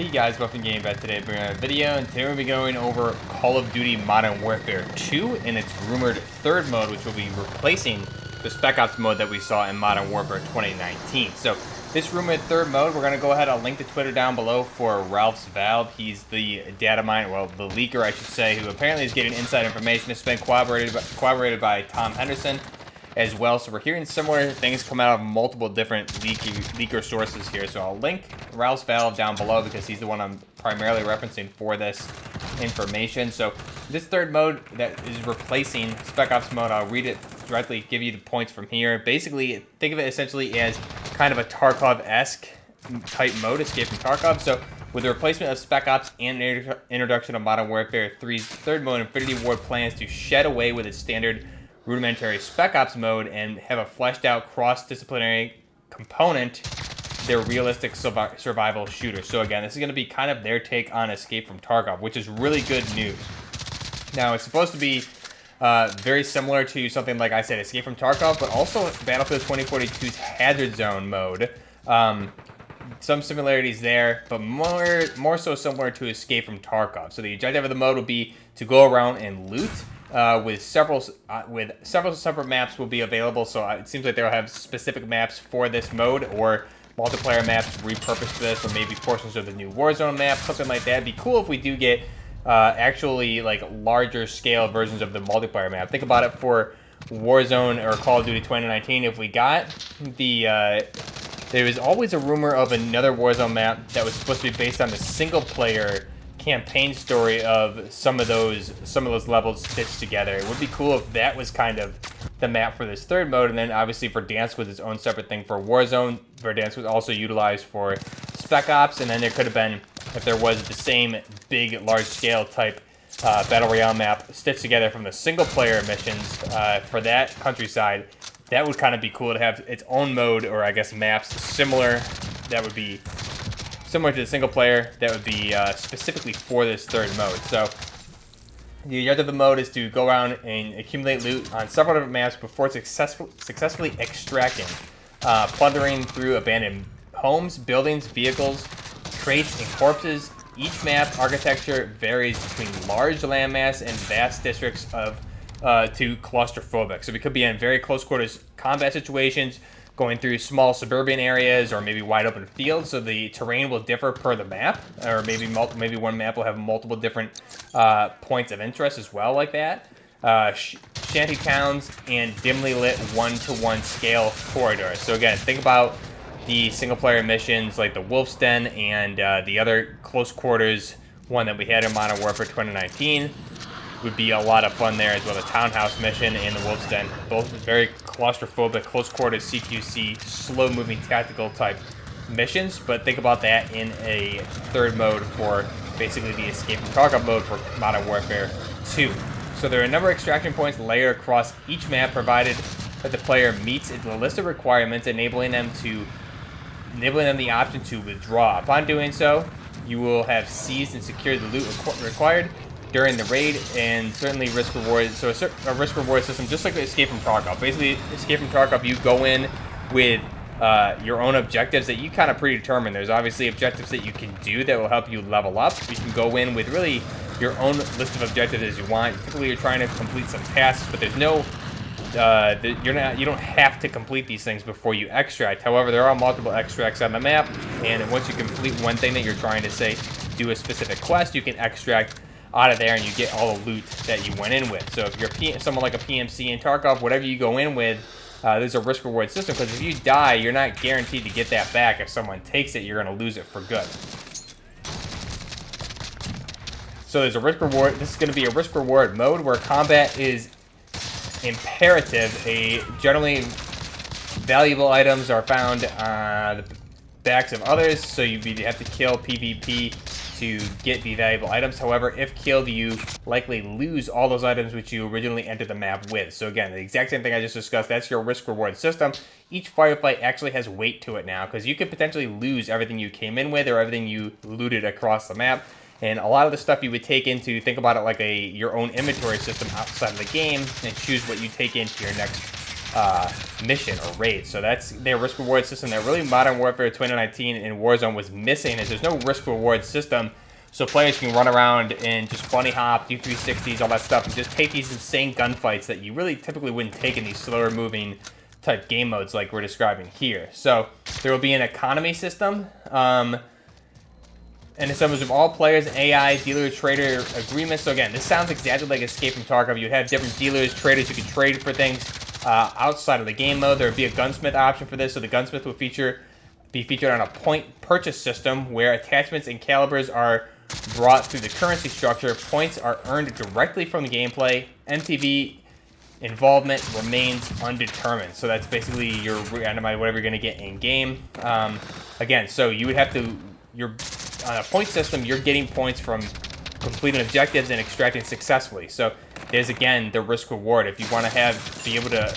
Hey guys, BigMikeMW today bringing a video, and today we'll be going over Call of Duty Modern Warfare 2 and its rumored third mode, which will be replacing the Spec Ops mode that we saw in Modern Warfare 2019. So this rumored third mode, we're going to go ahead, I'll link the Twitter down below for RalphsValve. He's the data miner, well, the leaker I should say, who apparently is getting inside information. It's been corroborated by Tom Henderson as well. So we're hearing similar things come out of multiple different leaker sources here. So I'll link RalphsValve down below because he's the one I'm primarily referencing for this information. So this third mode that is replacing Spec Ops mode, I'll read it directly, give you the points from here. Basically, think of it essentially as kind of a Tarkov-esque type mode, Escape From Tarkov. So with the replacement of Spec Ops and introduction of Modern Warfare 3's third mode, Infinity Ward plans to shed away with its standard rudimentary Spec Ops mode and have a fleshed out cross-disciplinary component, their realistic survival shooter. So again, this is going to be kind of their take on Escape From Tarkov, which is really good news. Now, it's supposed to be very similar to something like I said, Escape From Tarkov, but also Battlefield 2042's Hazard Zone mode. Some similarities there, but more so similar to Escape From Tarkov. So the objective of the mode will be to go around and loot. With several separate maps will be available, so it seems like they'll have specific maps for this mode, or multiplayer maps repurposed for this, or maybe portions of the new Warzone map, something like that. It'd be cool if we do get actually like larger scale versions of the multiplayer map. Think about it for Warzone or Call of Duty 2019. If we got the there was always a rumor of another Warzone map that was supposed to be based on the single player campaign story of some of those levels stitched together. It would be cool if that was kind of the map for this third mode, and then obviously Verdansk was its own separate thing for Warzone. Verdansk was also utilized for Spec Ops, and then there could have been, if there was the same big, large-scale type Battle Royale map stitched together from the single-player missions for that countryside, that would kind of be cool to have its own mode, or I guess maps similar, that would be similar to the single player, that would be specifically for this third mode. So the objective of the mode is to go around and accumulate loot on several different maps before successfully extracting, plundering through abandoned homes, buildings, vehicles, crates, and corpses. Each map architecture varies between large landmass and vast districts of to claustrophobic. So we could be in very close quarters combat situations, going through small suburban areas or maybe wide open fields, so the terrain will differ per the map, or maybe one map will have multiple different points of interest as well, like that. Shanty towns and dimly lit one-to-one scale corridors. So again, think about the single-player missions like the Wolf's Den and the other close quarters one that we had in Modern Warfare 2019. Would be a lot of fun there as well. The Townhouse mission and the Wolf's Den, both very claustrophobic, close quarters, CQC, slow-moving tactical type missions. But think about that in a third mode for basically the Escape From Tarkov mode for Modern Warfare 2. So there are a number of extraction points layered across each map, provided that the player meets the list of requirements, enabling them the option to withdraw. Upon doing so, you will have seized and secured the loot required during the raid, and certainly risk reward. So a risk reward system, just like Escape From Tarkov. Basically, Escape From Tarkov, you go in with your own objectives that you kind of predetermine. There's obviously objectives that you can do that will help you level up. You can go in with really your own list of objectives as you want. Typically, you're trying to complete some tasks, but there's no you don't have to complete these things before you extract. However, there are multiple extracts on the map, and once you complete one thing that you're trying to, say, do a specific quest, you can extract out of there and you get all the loot that you went in with. So if you're someone like a PMC in Tarkov, whatever you go in with, there's a risk reward system, because if you die, you're not guaranteed to get that back. If someone takes it, you're going to lose it for good. So there's a risk reward. This is going to be a risk reward mode where combat is imperative. Generally valuable items are found on the backs of others, so you have to kill PvP to get the valuable items. However, if killed, you likely lose all those items which you originally entered the map with. So again, the exact same thing I just discussed, that's your risk reward system. Each firefight actually has weight to it now, because you could potentially lose everything you came in with or everything you looted across the map. And a lot of the stuff you would take into, think about it like your own inventory system outside of the game, and choose what you take into your next mission or raid. So that's their risk reward system that really Modern Warfare 2019 and Warzone was missing, is there's no risk reward system. So players can run around and just bunny hop, do 360s, all that stuff, and just take these insane gunfights that you really typically wouldn't take in these slower moving type game modes like we're describing here. So there will be an economy system, and it summons of all players, AI, dealer, trader agreements. So again, this sounds exactly like Escape from Tarkov. You'd have different dealers, traders who could trade for things outside of the game mode. There would be a gunsmith option for this, so the gunsmith will be featured on a point purchase system where attachments and calibers are brought through the currency structure. Points are earned directly from the gameplay. MTV involvement remains undetermined. So that's basically your randomized whatever you're going to get in game. Again, so you would have to, on a point system, you're getting points from completing objectives and extracting successfully. So there's again the risk reward. If you want to be able to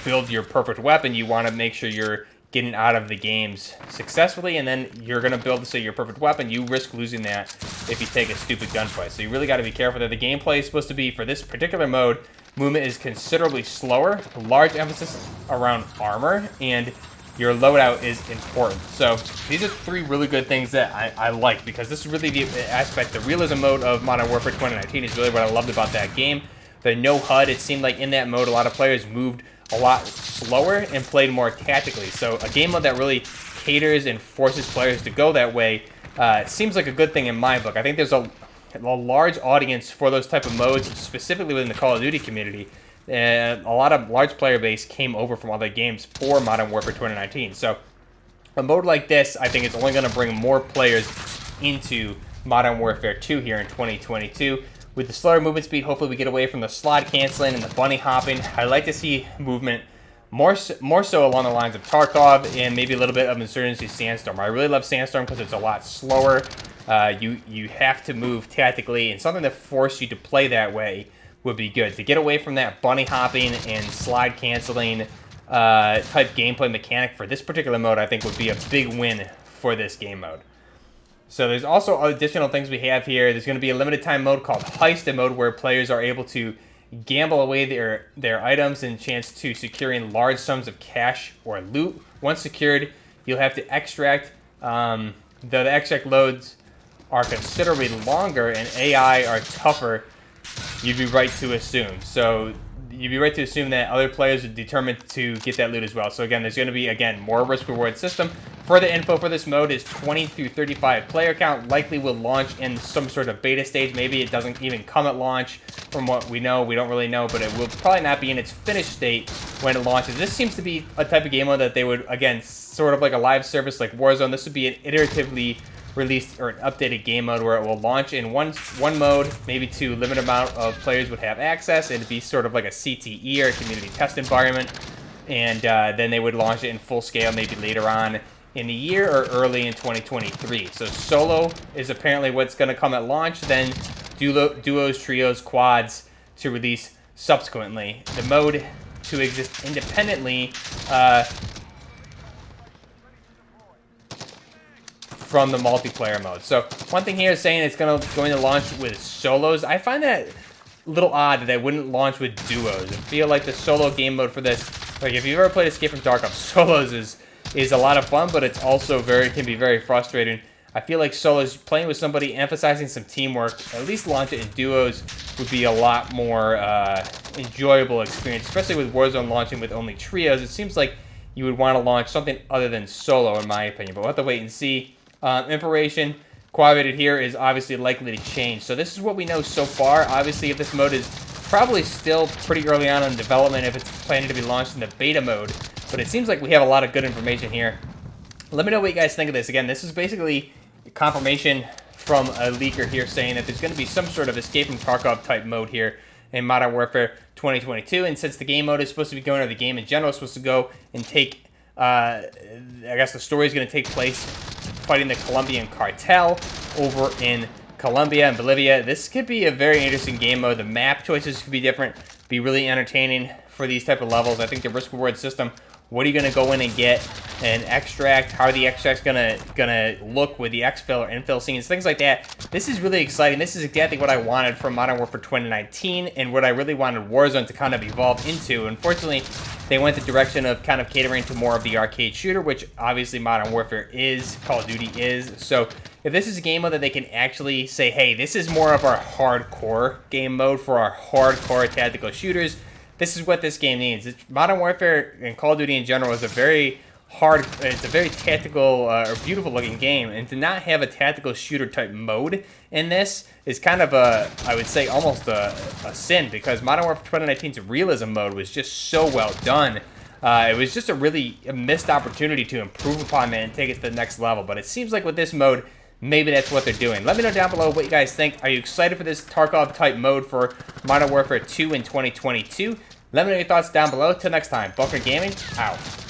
build your perfect weapon, you want to make sure you're getting out of the games successfully, and then you're going to build, say, your perfect weapon. You risk losing that if you take a stupid gunfight. So you really got to be careful that the gameplay is supposed to be, for this particular mode, movement is considerably slower, large emphasis around armor, and your loadout is important. So these are three really good things that I like, because this is really the aspect, the realism mode of Modern Warfare 2019 is really what I loved about that game. The no HUD, it seemed like in that mode a lot of players moved a lot slower and played more tactically. So a game mode that really caters and forces players to go that way seems like a good thing in my book. I think there's a large audience for those type of modes, specifically within the Call of Duty community. A lot of large player base came over from other games for Modern Warfare 2019. So a mode like this, I think, is only going to bring more players into Modern Warfare 2 here in 2022. With the slower movement speed, hopefully we get away from the slide canceling and the bunny hopping. I like to see movement more so along the lines of Tarkov and maybe a little bit of Insurgency Sandstorm. I really love Sandstorm because it's a lot slower. You have to move tactically, and something that forces you to play that way would be good. To get away from that bunny hopping and slide canceling type gameplay mechanic for this particular mode, I think would be a big win for this game mode. So there's also additional things we have here. There's going to be a limited time mode called Heist, a mode where players are able to gamble away their items and chance to securing large sums of cash or loot. Once secured, you'll have to extract. The extract loads are considerably longer and AI are tougher, you'd be right to assume. So you'd be right to assume that other players are determined to get that loot as well. So again, there's going to be, again, more risk-reward system. Further info for this mode is 20 through 35 player count. Likely will launch in some sort of beta stage. Maybe it doesn't even come at launch from what we know. We don't really know, but it will probably not be in its finished state when it launches. This seems to be a type of game mode that they would, again, sort of like a live service like Warzone. This would be an iteratively released or an updated game mode where it will launch in one mode, maybe to a limited amount of players would have access. It'd be sort of like a CTE or a community test environment, and then they would launch it in full scale maybe later on in the year or early in 2023. So solo is apparently what's going to come at launch, then duos, trios, quads to release subsequently. The mode to exist independently from the multiplayer mode. So one thing here is saying it's going to launch with solos. I find that a little odd that it wouldn't launch with duos. I feel like the solo game mode for this, like if you've ever played Escape from Tarkov, solos is a lot of fun, but it's also can be very frustrating. I feel like solos, playing with somebody, emphasizing some teamwork, at least launch it in duos would be a lot more enjoyable experience, especially with Warzone launching with only trios. It seems like you would want to launch something other than solo, in my opinion, but we'll have to wait and see. Information quadrated here is obviously likely to change. So this is what we know so far. Obviously, if this mode is probably still pretty early on in development, if it's planning to be launched in the beta mode, but it seems like we have a lot of good information here. Let me know what you guys think of this. Again, this is basically confirmation from a leaker here saying that there's going to be some sort of Escape from Tarkov type mode here in Modern Warfare 2022. And since the game mode is supposed to be going, or the game in general is supposed to go and take, I guess the story is going to take place fighting the Colombian cartel over in Colombia and Bolivia. This could be a very interesting game mode. The map choices could be different, be really entertaining for these type of levels. I think the risk reward system, what are you going to go in and get an extract? How are the extracts gonna look with the exfil or infill scenes, things like that? This is really exciting. This is exactly what I wanted from Modern Warfare 2019 and what I really wanted Warzone to kind of evolve into. Unfortunately, they went the direction of kind of catering to more of the arcade shooter, which obviously Modern Warfare is, Call of Duty is. So if this is a game mode that they can actually say, hey, this is more of our hardcore game mode for our hardcore tactical shooters, this is what this game needs. Modern Warfare and Call of Duty in general is a very it's a very tactical or beautiful looking game, and to not have a tactical shooter type mode in this is kind of I would say almost a sin, because Modern Warfare 2019's realism mode was just so well done. It was just a missed opportunity to improve upon that and take it to the next level, but it seems like with this mode, maybe that's what they're doing. Let me know down below what you guys think. Are you excited for this Tarkov type mode for Modern Warfare 2 in 2022? Let me know your thoughts down below. Till next time, Bunker Gaming, out.